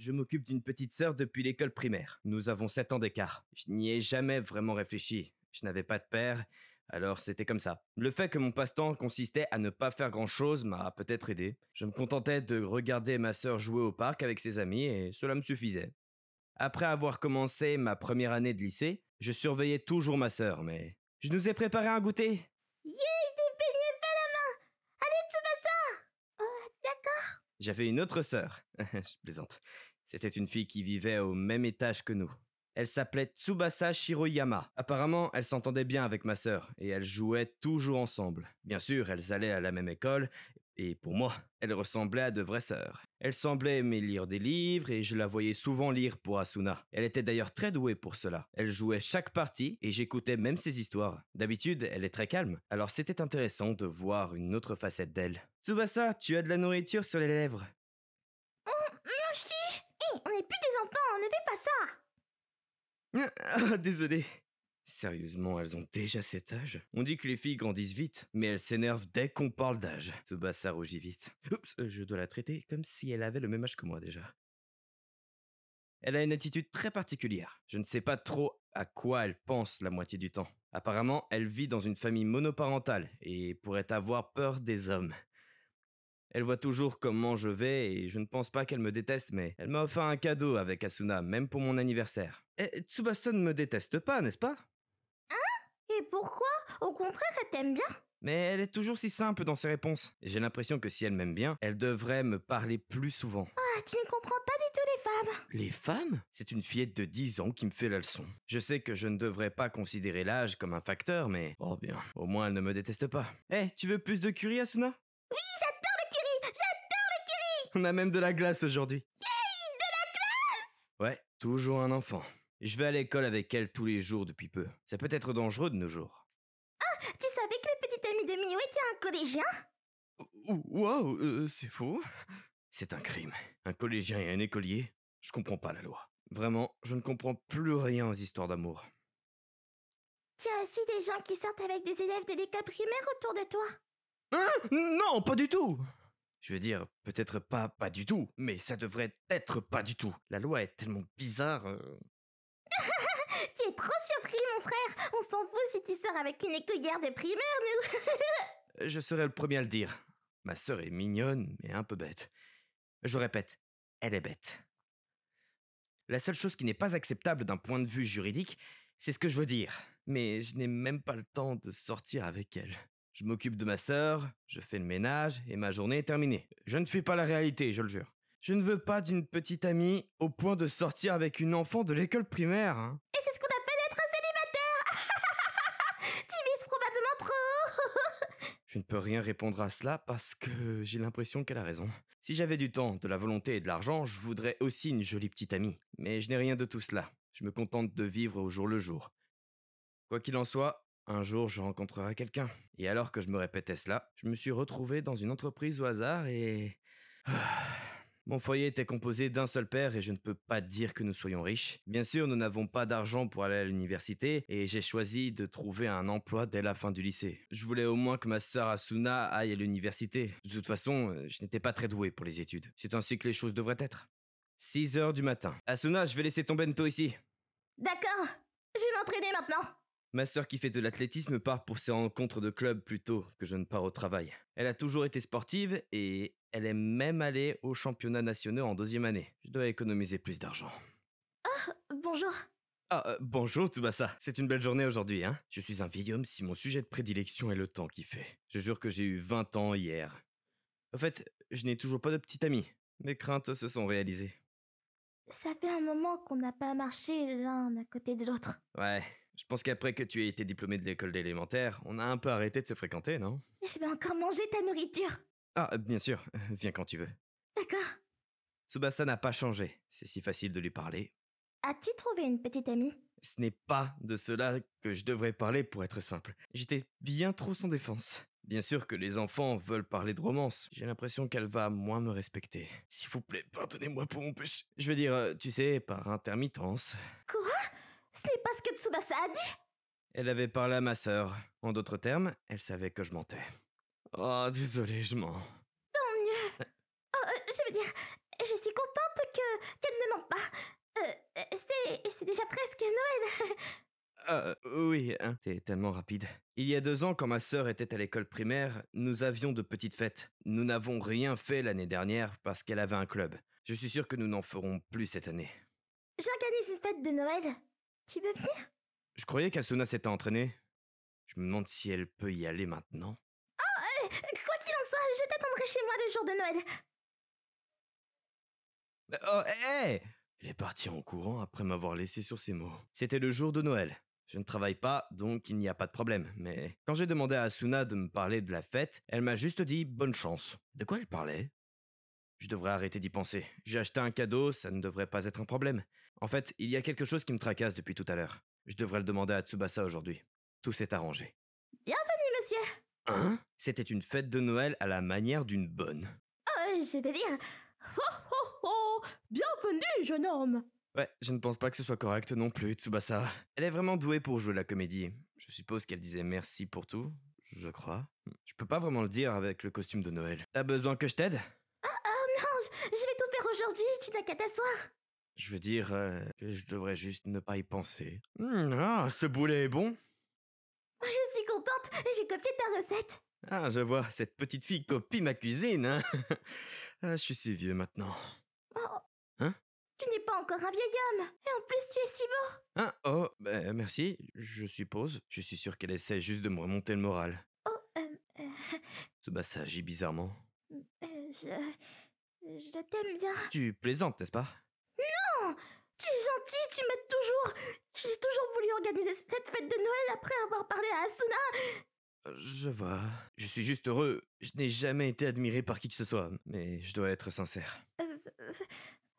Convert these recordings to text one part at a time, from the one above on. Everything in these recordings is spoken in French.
Je m'occupe d'une petite sœur depuis l'école primaire. Nous avons 7 ans d'écart. Je n'y ai jamais vraiment réfléchi. Je n'avais pas de père, alors c'était comme ça. Le fait que mon passe-temps consistait à ne pas faire grand-chose m'a peut-être aidé. Je me contentais de regarder ma sœur jouer au parc avec ses amis et cela me suffisait. Après avoir commencé ma première année de lycée, je surveillais toujours ma sœur, mais... Je nous ai préparé un goûter. Yay, des beignets faits à la main. Allez, Tsubasa. D'accord. J'avais une autre sœur. Je plaisante. C'était une fille qui vivait au même étage que nous. Elle s'appelait Tsubasa Shiroyama. Apparemment, elle s'entendait bien avec ma sœur et elles jouaient toujours ensemble. Bien sûr, elles allaient à la même école et pour moi, elle ressemblait à de vraies sœurs. Elle semblait aimer lire des livres et je la voyais souvent lire pour Asuna. Elle était d'ailleurs très douée pour cela. Elle jouait chaque partie et j'écoutais même ses histoires. D'habitude, elle est très calme, alors c'était intéressant de voir une autre facette d'elle. Tsubasa, tu as de la nourriture sur les lèvres. Mon chi. Hé, on n'est plus des enfants, ne fais pas ça. Ah, désolé. Sérieusement, elles ont déjà cet âge? On dit que les filles grandissent vite, mais elles s'énervent dès qu'on parle d'âge. Tsubasa rougit vite. Oups, je dois la traiter comme si elle avait le même âge que moi déjà. Elle a une attitude très particulière. Je ne sais pas trop à quoi elle pense la moitié du temps. Apparemment, elle vit dans une famille monoparentale et pourrait avoir peur des hommes. Elle voit toujours comment je vais et je ne pense pas qu'elle me déteste, mais elle m'a offert un cadeau avec Asuna, même pour mon anniversaire. Tsubasa ne me déteste pas, n'est-ce pas? Et pourquoi? Au contraire, elle t'aime bien. Mais elle est toujours si simple dans ses réponses. J'ai l'impression que si elle m'aime bien, elle devrait me parler plus souvent. Ah, tu ne comprends pas du tout les femmes. Les femmes? C'est une fillette de 10 ans qui me fait la leçon. Je sais que je ne devrais pas considérer l'âge comme un facteur, mais... Oh bien, au moins elle ne me déteste pas. Tu veux plus de curry, Asuna? Oui, j'adore le curry. On a même de la glace aujourd'hui. Yay, de la glace. Ouais, toujours un enfant. Je vais à l'école avec elle tous les jours depuis peu. Ça peut être dangereux de nos jours. Tu savais que le petit ami de Mio était un collégien? Wow, c'est faux. C'est un crime. Un collégien et un écolier? Je comprends pas la loi. Vraiment, je ne comprends plus rien aux histoires d'amour. Tu as aussi des gens qui sortent avec des élèves de l'école primaire autour de toi. Hein? Non, pas du tout. Je veux dire, peut-être pas du tout, mais ça devrait être pas du tout. La loi est tellement bizarre. Tu es trop surpris, mon frère. On s'en fout si tu sors avec une écolière de primaire, nous. Je serai le premier à le dire. Ma sœur est mignonne, mais un peu bête. Je répète, elle est bête. La seule chose qui n'est pas acceptable d'un point de vue juridique, c'est ce que je veux dire. Mais je n'ai même pas le temps de sortir avec elle. Je m'occupe de ma sœur, je fais le ménage et ma journée est terminée. Je ne fuis pas la réalité, je le jure. Je ne veux pas d'une petite amie au point de sortir avec une enfant de l'école primaire. Hein. Et c'est ce qu'on appelle être célibataire. Tu vises probablement trop. Je ne peux rien répondre à cela parce que j'ai l'impression qu'elle a raison. Si j'avais du temps, de la volonté et de l'argent, je voudrais aussi une jolie petite amie. Mais je n'ai rien de tout cela. Je me contente de vivre au jour le jour. Quoi qu'il en soit, un jour je rencontrerai quelqu'un. Et alors que je me répétais cela, je me suis retrouvé dans une entreprise au hasard et... Mon foyer était composé d'un seul père et je ne peux pas dire que nous soyons riches. Bien sûr, nous n'avons pas d'argent pour aller à l'université et j'ai choisi de trouver un emploi dès la fin du lycée. Je voulais au moins que ma sœur Asuna aille à l'université. De toute façon, je n'étais pas très doué pour les études. C'est ainsi que les choses devraient être. 6 heures du matin. Asuna, je vais laisser ton bento ici. D'accord. Je vais m'entraîner maintenant. Ma sœur qui fait de l'athlétisme part pour ses rencontres de club plus tôt que je ne pars au travail. Elle a toujours été sportive et elle est même allée aux championnats nationaux en 2e année. Je dois économiser plus d'argent. Bonjour. Bonjour Tsubasa. C'est une belle journée aujourd'hui, hein? Je suis un vieil homme si mon sujet de prédilection est le temps qui fait. Je jure que j'ai eu 20 ans hier. En fait, je n'ai toujours pas de petite amie. Mes craintes se sont réalisées. Ça fait un moment qu'on n'a pas marché l'un à côté de l'autre. Ouais, je pense qu'après que tu aies été diplômé de l'école d'élémentaire, on a un peu arrêté de se fréquenter, non? Je vais encore manger ta nourriture. Bien sûr, viens quand tu veux. D'accord. Tsubasa n'a pas changé, c'est si facile de lui parler. As-tu trouvé une petite amie? Ce n'est pas de cela que je devrais parler pour être simple. J'étais bien trop sans défense. Bien sûr que les enfants veulent parler de romance. J'ai l'impression qu'elle va moins me respecter. S'il vous plaît, pardonnez-moi pour mon péché. Je veux dire, tu sais, par intermittence. Quoi? Ce n'est pas ce que Tsubasa a dit? Elle avait parlé à ma sœur. En d'autres termes, elle savait que je mentais. Oh, désolé, je mens. Tant mieux. Je veux dire, je suis contente qu'elle Oui, hein, t'es tellement rapide. Il y a 2 ans, quand ma sœur était à l'école primaire, nous avions de petites fêtes. Nous n'avons rien fait l'année dernière parce qu'elle avait un club. Je suis sûr que nous n'en ferons plus cette année. J'organise une fête de Noël. Tu veux venir? Je croyais qu'Asuna s'était entraînée. Je me demande si elle peut y aller maintenant. Quoi qu'il en soit, je t'attendrai chez moi le jour de Noël. Oh, hé! Elle est partie en courant après m'avoir laissé sur ces mots. C'était le jour de Noël. Je ne travaille pas, donc il n'y a pas de problème. Mais quand j'ai demandé à Asuna de me parler de la fête, elle m'a juste dit bonne chance. De quoi elle parlait? Je devrais arrêter d'y penser. J'ai acheté un cadeau, ça ne devrait pas être un problème. En fait, il y a quelque chose qui me tracasse depuis tout à l'heure. Je devrais le demander à Tsubasa aujourd'hui. Tout s'est arrangé. Bienvenue, monsieur. Hein? C'était une fête de Noël à la manière d'une bonne. Je vais dire... Oh oh oh! Bienvenue, jeune homme! Ouais, je ne pense pas que ce soit correct non plus, Tsubasa. Elle est vraiment douée pour jouer la comédie. Je suppose qu'elle disait merci pour tout, je crois. Je peux pas vraiment le dire avec le costume de Noël. T'as besoin que je t'aide? Je vais tout faire aujourd'hui, tu n'as qu'à t'asseoir. Je veux dire que je devrais juste ne pas y penser. Ce boulet est bon. Je suis contente, j'ai copié ta recette. Ah, je vois, cette petite fille copie ma cuisine, hein. Ah, je suis si vieux maintenant. Oh, Hein? Tu n'es pas encore un vieil homme, et en plus tu es si beau. Hein? Oh, merci, je suppose. Je suis sûr qu'elle essaie juste de me remonter le moral. Oh, Tsubasa agit bizarrement. je t'aime bien. Tu plaisantes, n'est-ce pas? Non, tu es gentil, tu m'aides toujours. J'ai toujours voulu organiser cette fête de Noël après avoir parlé à Asuna. Je vois. Je suis juste heureux. Je n'ai jamais été admiré par qui que ce soit, mais je dois être sincère.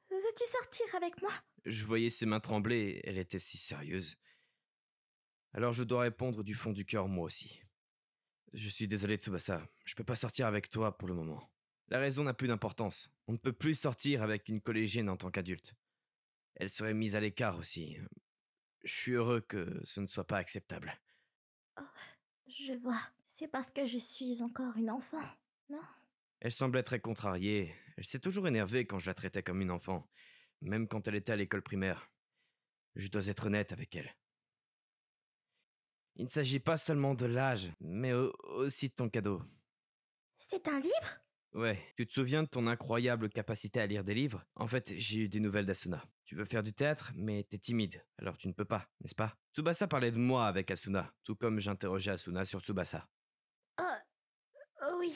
Veux-tu sortir avec moi? Je voyais ses mains trembler, elle était si sérieuse. Alors je dois répondre du fond du cœur moi aussi. Je suis désolé Tsubasa, je peux pas sortir avec toi pour le moment. La raison n'a plus d'importance. On ne peut plus sortir avec une collégienne en tant qu'adulte. Elle serait mise à l'écart aussi. Je suis heureux que ce ne soit pas acceptable. Je vois. C'est parce que je suis encore une enfant, non? Elle semblait très contrariée. Elle s'est toujours énervée quand je la traitais comme une enfant, même quand elle était à l'école primaire. Je dois être honnête avec elle. Il ne s'agit pas seulement de l'âge, mais aussi de ton cadeau. C'est un livre? Ouais, tu te souviens de ton incroyable capacité à lire des livres? En fait, j'ai eu des nouvelles d'Asuna. Tu veux faire du théâtre, mais t'es timide, alors tu ne peux pas, n'est-ce pas? Tsubasa parlait de moi avec Asuna, tout comme j'interrogeais Asuna sur Tsubasa. Oui.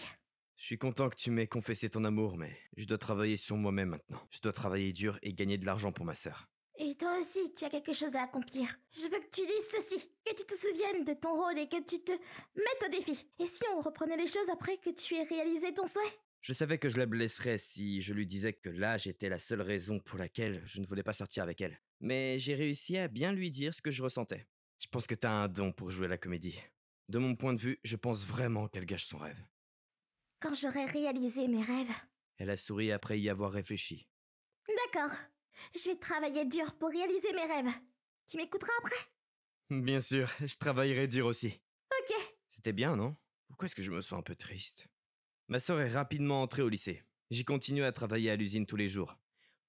Je suis content que tu m'aies confessé ton amour, mais je dois travailler sur moi-même maintenant. Je dois travailler dur et gagner de l'argent pour ma sœur. Et toi aussi, tu as quelque chose à accomplir. Je veux que tu dises ceci, que tu te souviennes de ton rôle et que tu te mettes au défi. Et si on reprenait les choses après que tu aies réalisé ton souhait? Je savais que je la blesserais si je lui disais que l'âge était la seule raison pour laquelle je ne voulais pas sortir avec elle. Mais j'ai réussi à bien lui dire ce que je ressentais. Je pense que t'as un don pour jouer la comédie. De mon point de vue, je pense vraiment qu'elle gâche son rêve. Quand j'aurai réalisé mes rêves. Elle a souri après y avoir réfléchi. D'accord. Je vais travailler dur pour réaliser mes rêves. Tu m'écouteras après? Bien sûr, je travaillerai dur aussi. Ok. C'était bien, non? Pourquoi est-ce que je me sens un peu triste? Ma sœur est rapidement entrée au lycée. J'ai continué à travailler à l'usine tous les jours.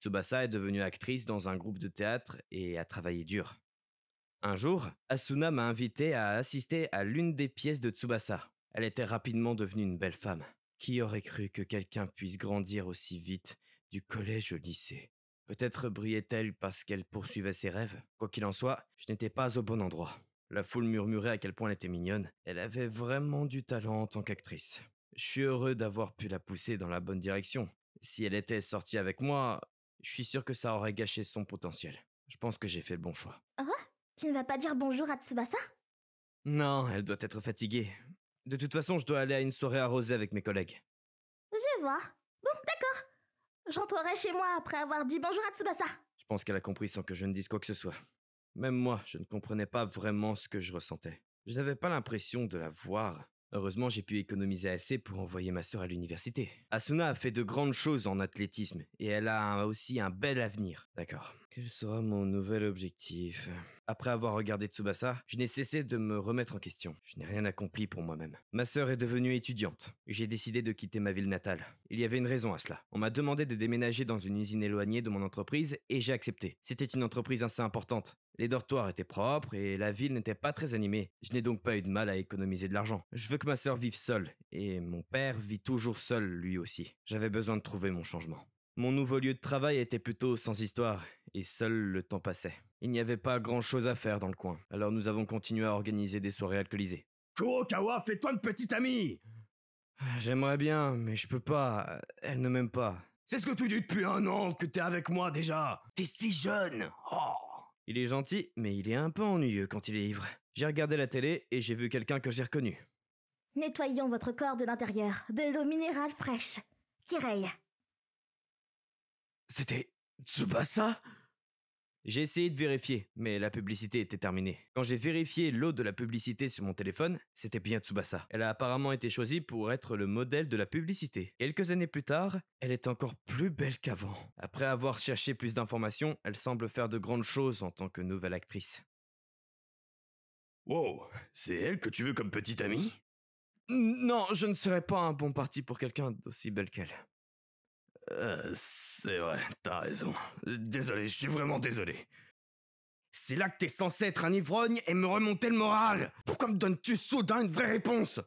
Tsubasa est devenue actrice dans un groupe de théâtre et a travaillé dur. Un jour, Asuna m'a invité à assister à l'une des pièces de Tsubasa. Elle était rapidement devenue une belle femme. Qui aurait cru que quelqu'un puisse grandir aussi vite du collège au lycée? Peut-être brillait-elle parce qu'elle poursuivait ses rêves. Quoi qu'il en soit, je n'étais pas au bon endroit. La foule murmurait à quel point elle était mignonne. Elle avait vraiment du talent en tant qu'actrice. Je suis heureux d'avoir pu la pousser dans la bonne direction. Si elle était sortie avec moi, je suis sûr que ça aurait gâché son potentiel. Je pense que j'ai fait le bon choix. Tu ne vas pas dire bonjour à Tsubasa? Non, elle doit être fatiguée. De toute façon, je dois aller à une soirée arrosée avec mes collègues. Je vois. Bon, d'accord. J'entrerai chez moi après avoir dit bonjour à Tsubasa. Je pense qu'elle a compris sans que je ne dise quoi que ce soit. Même moi, je ne comprenais pas vraiment ce que je ressentais. Je n'avais pas l'impression de la voir. Heureusement, j'ai pu économiser assez pour envoyer ma sœur à l'université. Asuna a fait de grandes choses en athlétisme et elle a aussi un bel avenir. D'accord. Quel sera mon nouvel objectif? Après avoir regardé Tsubasa, je n'ai cessé de me remettre en question. Je n'ai rien accompli pour moi-même. Ma sœur est devenue étudiante. J'ai décidé de quitter ma ville natale. Il y avait une raison à cela. On m'a demandé de déménager dans une usine éloignée de mon entreprise et j'ai accepté. C'était une entreprise assez importante. Les dortoirs étaient propres et la ville n'était pas très animée. Je n'ai donc pas eu de mal à économiser de l'argent. Je veux que ma sœur vive seule, et mon père vit toujours seul lui aussi. J'avais besoin de trouver mon changement. Mon nouveau lieu de travail était plutôt sans histoire, et seul le temps passait. Il n'y avait pas grand-chose à faire dans le coin, alors nous avons continué à organiser des soirées alcoolisées. Kurokawa, fais-toi une petite amie. J'aimerais bien, mais je peux pas. Elle ne m'aime pas. C'est ce que tu dis depuis 1 an que t'es avec moi déjà. T'es si jeune. Oh. Il est gentil, mais il est un peu ennuyeux quand il est ivre. J'ai regardé la télé et j'ai vu quelqu'un que j'ai reconnu. Nettoyons votre corps de l'intérieur. De l'eau minérale fraîche. Kirei. C'était Tsubasa? J'ai essayé de vérifier, mais la publicité était terminée. Quand j'ai vérifié l'eau de la publicité sur mon téléphone, c'était bien Tsubasa. Elle a apparemment été choisie pour être le modèle de la publicité. Quelques années plus tard, elle est encore plus belle qu'avant. Après avoir cherché plus d'informations, elle semble faire de grandes choses en tant que nouvelle actrice. Wow, c'est elle que tu veux comme petite amie? Non, je ne serais pas un bon parti pour quelqu'un d'aussi belle qu'elle. C'est vrai, t'as raison. Désolé, je suis vraiment désolé. C'est là que t'es censé être un ivrogne et me remonter le moral. Pourquoi me donnes-tu soudain une vraie réponse?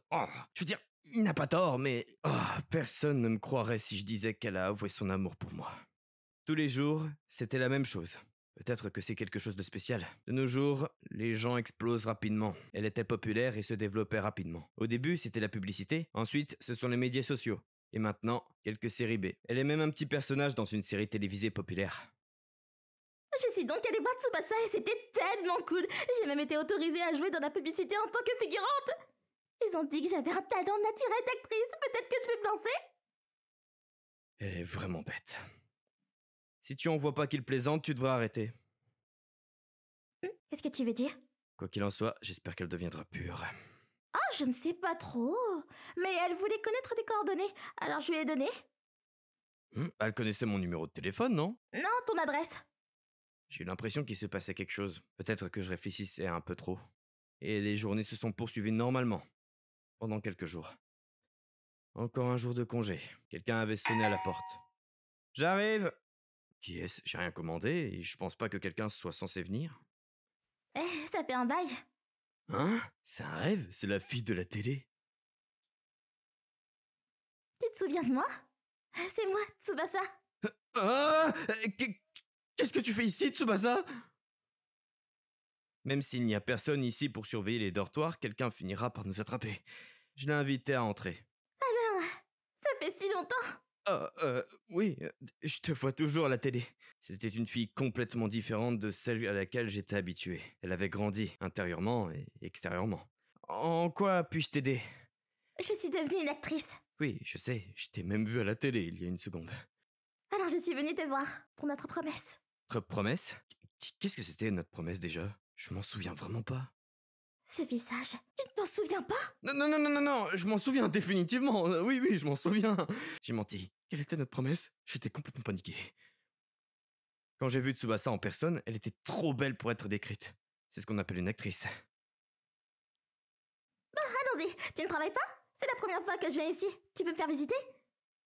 Je veux dire, il n'a pas tort, mais personne ne me croirait si je disais qu'elle a avoué son amour pour moi. Tous les jours, c'était la même chose. Peut-être que c'est quelque chose de spécial. De nos jours, les gens explosent rapidement. Elle était populaire et se développait rapidement. Au début, c'était la publicité. Ensuite, ce sont les médias sociaux. Et maintenant, quelques séries B. Elle est même un petit personnage dans une série télévisée populaire. Je suis donc allée voir Tsubasa et c'était tellement cool. J'ai même été autorisée à jouer dans la publicité en tant que figurante. Ils ont dit que j'avais un talent naturel d'actrice. Peut-être que je vais me lancer? Elle est vraiment bête. Si tu en vois pas qu'il plaisante, tu devrais arrêter. Qu'est-ce que tu veux dire? Quoi qu'il en soit, j'espère qu'elle deviendra pure. Je ne sais pas trop. Mais elle voulait connaître des coordonnées, alors je lui ai donné. Elle connaissait mon numéro de téléphone, non? Non, ton adresse. J'ai eu l'impression qu'il se passait quelque chose. Peut-être que je réfléchissais un peu trop. Et les journées se sont poursuivies normalement. Pendant quelques jours. Encore un jour de congé. Quelqu'un avait sonné à la porte. J'arrive! Qui est-ce? J'ai rien commandé et je pense pas que quelqu'un soit censé venir. Ça fait un bail. Hein? C'est un rêve? C'est la fille de la télé? Tu te souviens de moi? C'est moi, Tsubasa. Qu'est-ce que tu fais ici, Tsubasa? Même s'il n'y a personne ici pour surveiller les dortoirs, quelqu'un finira par nous attraper. Je l'ai invité à entrer. Alors, ça fait si longtemps. Oui, je te vois toujours à la télé. C'était une fille complètement différente de celle à laquelle j'étais habitué. Elle avait grandi, intérieurement et extérieurement. En quoi puis-je t'aider? Je suis devenue une actrice. Oui, je sais, je t'ai même vu à la télé il y a une seconde. Alors je suis venue te voir pour notre promesse. Notre promesse? Qu'est-ce que c'était notre promesse déjà? Je m'en souviens vraiment pas. Ce visage, tu ne t'en souviens pas? Non, je m'en souviens définitivement. Oui, je m'en souviens. J'ai menti. Quelle était notre promesse? J'étais complètement paniqué. Quand j'ai vu Tsubasa en personne, elle était trop belle pour être décrite. C'est ce qu'on appelle une actrice. Allons-y, tu ne travailles pas? C'est la première fois que je viens ici. Tu peux me faire visiter?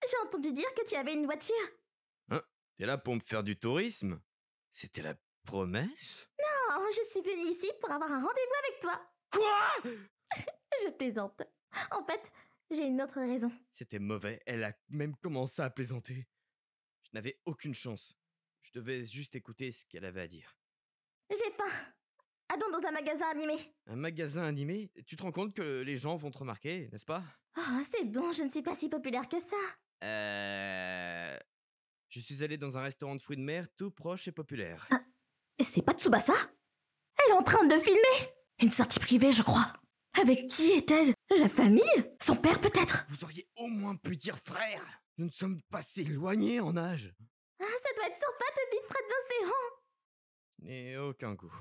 J'ai entendu dire que tu avais une voiture. Hein? T'es là pour me faire du tourisme? C'était la promesse? Non, je suis venue ici pour avoir un rendez-vous avec toi. Quoi? Je plaisante. En fait, j'ai une autre raison. C'était mauvais, elle a même commencé à plaisanter. Je n'avais aucune chance. Je devais juste écouter ce qu'elle avait à dire. J'ai faim. Allons dans un magasin animé. Un magasin animé? Tu te rends compte que les gens vont te remarquer, n'est-ce pas? Oh, c'est bon, je ne suis pas si populaire que ça. Je suis allé dans un restaurant de fruits de mer tout proche et populaire. C'est pas Tsubasa? Elle est en train de filmer. Une sortie privée, je crois. Avec qui est-elle? La famille? Son père peut-être? Vous auriez au moins pu dire frère. Nous ne sommes pas si éloignés en âge. Ah, ça doit être sympa de vivre près de l'océan. Je n'ai aucun goût.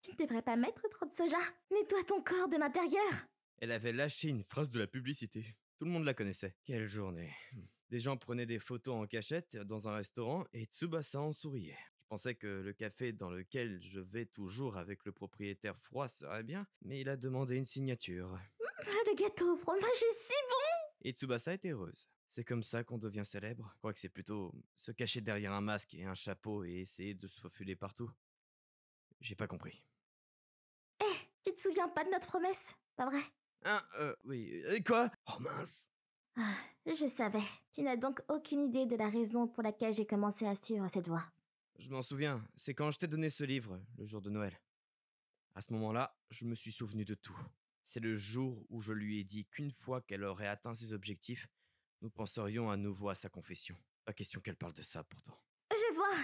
Tu ne devrais pas mettre trop de soja. Nettoie ton corps de l'intérieur. Elle avait lâché une phrase de la publicité. Tout le monde la connaissait. Quelle journée. Des gens prenaient des photos en cachette dans un restaurant et Tsubasa en souriait. Je pensais que le café dans lequel je vais toujours avec le propriétaire froid serait bien, mais il a demandé une signature. Le gâteau au fromage est si bon. Et Tsubasa est heureuse. C'est comme ça qu'on devient célèbre. Je crois que c'est plutôt se cacher derrière un masque et un chapeau et essayer de se faufiler partout. J'ai pas compris. Tu te souviens pas de notre promesse, pas vrai? Hein, oui. Quoi? Oh mince! Ah, je savais. Tu n'as donc aucune idée de la raison pour laquelle j'ai commencé à suivre cette voie. Je m'en souviens, c'est quand je t'ai donné ce livre, le jour de Noël. À ce moment-là, je me suis souvenu de tout. C'est le jour où je lui ai dit qu'une fois qu'elle aurait atteint ses objectifs, nous penserions à nouveau à sa confession. Pas question qu'elle parle de ça pourtant. Je vois.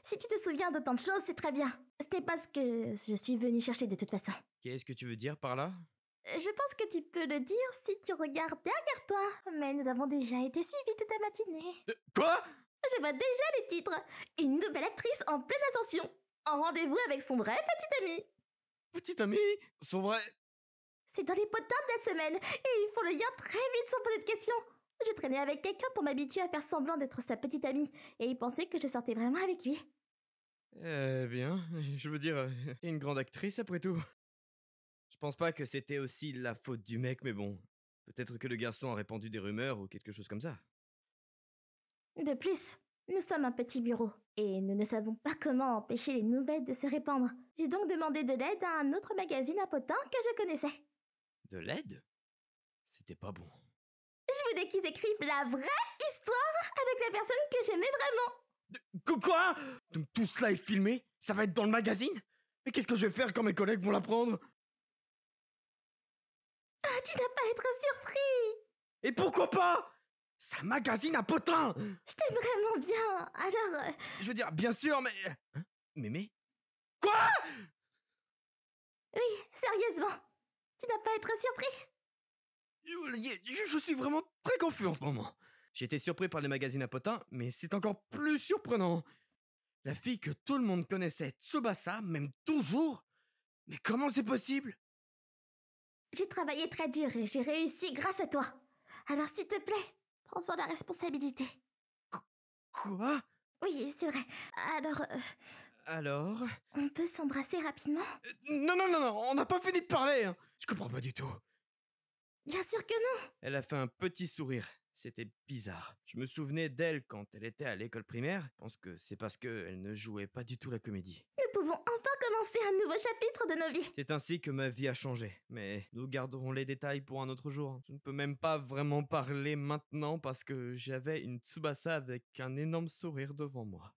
Si tu te souviens de tant de choses, c'est très bien. Ce n'est pas ce que je suis venue chercher de toute façon. Qu'est-ce que tu veux dire par là? Je pense que tu peux le dire si tu regardes derrière toi. Mais nous avons déjà été suivis toute la matinée. Quoi? Je vois déjà les titres. Une nouvelle actrice en pleine ascension. En rendez-vous avec son vrai petit ami. Petite amie? Son vrai... C'est dans les potins de la semaine. Et ils font le lien très vite sans poser de questions. Je traînais avec quelqu'un pour m'habituer à faire semblant d'être sa petite amie. Et il pensait que je sortais vraiment avec lui. Bien, je veux dire, t'es une grande actrice après tout. Je pense pas que c'était aussi la faute du mec, mais bon. Peut-être que le garçon a répandu des rumeurs ou quelque chose comme ça. De plus, nous sommes un petit bureau. Et nous ne savons pas comment empêcher les nouvelles de se répandre. J'ai donc demandé de l'aide à un autre magazine à potins que je connaissais. De l'aide? C'était pas bon. Je voulais qu'ils écrivent la vraie histoire avec la personne que j'aimais vraiment. Quoi? Donc tout cela est filmé? Ça va être dans le magazine? Mais qu'est-ce que je vais faire quand mes collègues vont l'apprendre? Ah, tu n'as pas à être surpris. Et pourquoi pas? C'est un magazine à potins! Je t'aime vraiment bien. Alors, Je veux dire, bien sûr, mais... Hein? Mémé? Quoi? oui, sérieusement. Tu n'as pas à être surpris. Je suis vraiment très confus en ce moment. J'ai été surpris par les magazines à potins, mais c'est encore plus surprenant. La fille que tout le monde connaissait, Tsubasa, même toujours? Mais comment c'est possible? J'ai travaillé très dur et j'ai réussi grâce à toi. Alors s'il te plaît, prends-en la responsabilité. Quoi? Oui, c'est vrai. Alors, Alors? on peut s'embrasser rapidement? Non, on n'a pas fini de parler, hein. Je comprends pas du tout. Bien sûr que non. Elle a fait un petit sourire. C'était bizarre. Je me souvenais d'elle quand elle était à l'école primaire. Je pense que c'est parce qu'elle ne jouait pas du tout la comédie. Nous pouvons enfin commencer un nouveau chapitre de nos vies. C'est ainsi que ma vie a changé. Mais nous garderons les détails pour un autre jour. Je ne peux même pas vraiment parler maintenant parce que j'avais une Tsubasa avec un énorme sourire devant moi.